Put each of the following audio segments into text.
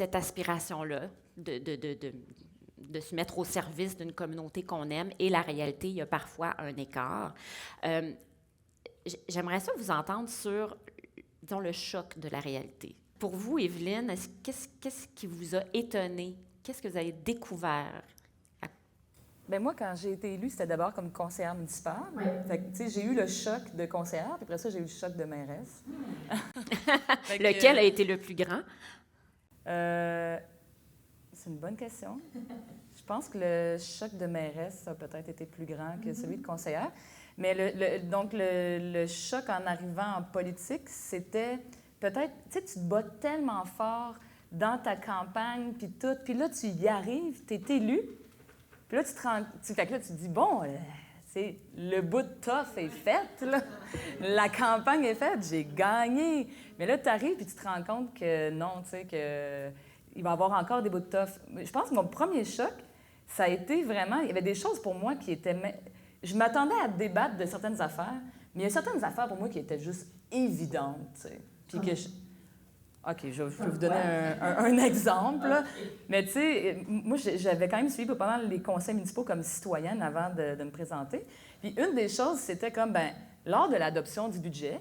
cette aspiration-là de se mettre au service d'une communauté qu'on aime et la réalité, il y a parfois un écart. J'aimerais ça vous entendre sur, disons, le choc de la réalité. Pour vous, Evelyne, qu'est-ce qui vous a étonné? Qu'est-ce que vous avez découvert? Bien, moi, quand j'ai été élue, c'était d'abord comme conseillère municipale. Fait que, tu sais, j'ai eu le choc de conseillère, puis après ça, j'ai eu le choc de mairesse. Lequel a été le plus grand? C'est une bonne question. Je pense que le choc de mairesse a peut-être été plus grand que celui de conseillère. Mais donc, le choc en arrivant en politique, c'était peut-être, tu sais, tu te bats tellement fort dans ta campagne, puis tout, puis là, tu y arrives, tu es élu, puis là, fait que là, tu te dis, bon, le bout de tough est fait, là. La campagne est faite, j'ai gagné. Mais là, tu arrives, puis tu te rends compte que non, tu sais, qu'il va y avoir encore des bouts de tough. Je pense que mon premier choc, ça a été vraiment, il y avait des choses pour moi qui étaient... Je m'attendais à débattre de certaines affaires, mais il y a certaines affaires pour moi qui étaient juste évidentes, tu sais. Puis que OK, je peux vous donner un exemple. Là. Mais tu sais, moi, j'avais quand même suivi pas mal les conseils municipaux comme citoyenne avant de me présenter. Puis une des choses, c'était comme, bien, lors de l'adoption du budget,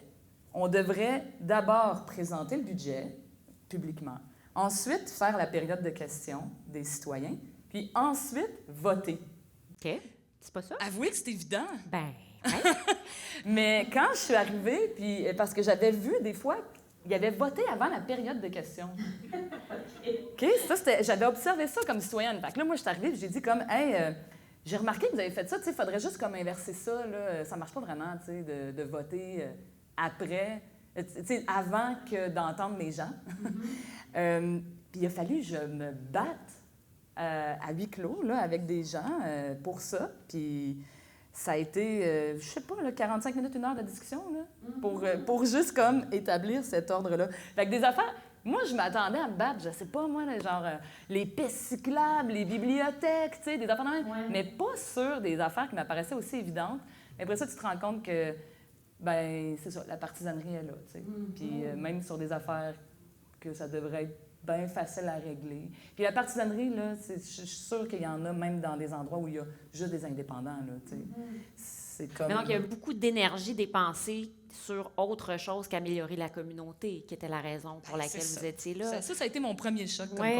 on devrait d'abord présenter le budget publiquement, ensuite faire la période de questions des citoyens, puis ensuite voter. OK. C'est pas ça? Avouez que c'est évident. Ben, ouais. Mais quand je suis arrivée, puis parce que j'avais vu des fois... Il avait voté avant la période de questions. OK? Ça, j'avais observé ça comme citoyenne. Fait que là, moi, je suis arrivée et j'ai dit comme, « Hey, j'ai remarqué que vous avez fait ça. Tu sais, il faudrait juste comme inverser ça. Là. Ça marche pas vraiment, tu sais, de voter après, tu sais, avant que d'entendre les gens. Puis il a fallu que je me batte à huis clos, là, avec des gens pour ça. Puis... Ça a été, je sais pas, là, 45 minutes, 1 heure de discussion, là, pour juste comme établir cet ordre-là. Fait que des affaires, moi, je m'attendais à me battre, je sais pas, moi, là, genre les pistes cyclables, les bibliothèques, tu sais, des affaires de même, mais pas sur des affaires qui m'apparaissaient aussi évidentes. Mais après ça, tu te rends compte que, ben c'est ça, la partisanerie est là, tu sais. Puis même sur des affaires que ça devrait être bien facile à régler. Puis la partisanerie, là, je suis sûre qu'il y en a même dans des endroits où il y a juste des indépendants, là, tu sais. C'est comme... Mais donc, il y a beaucoup d'énergie dépensée sur autre chose qu'améliorer la communauté, qui était la raison pour laquelle vous étiez là. Ça a été mon premier choc. Ouais.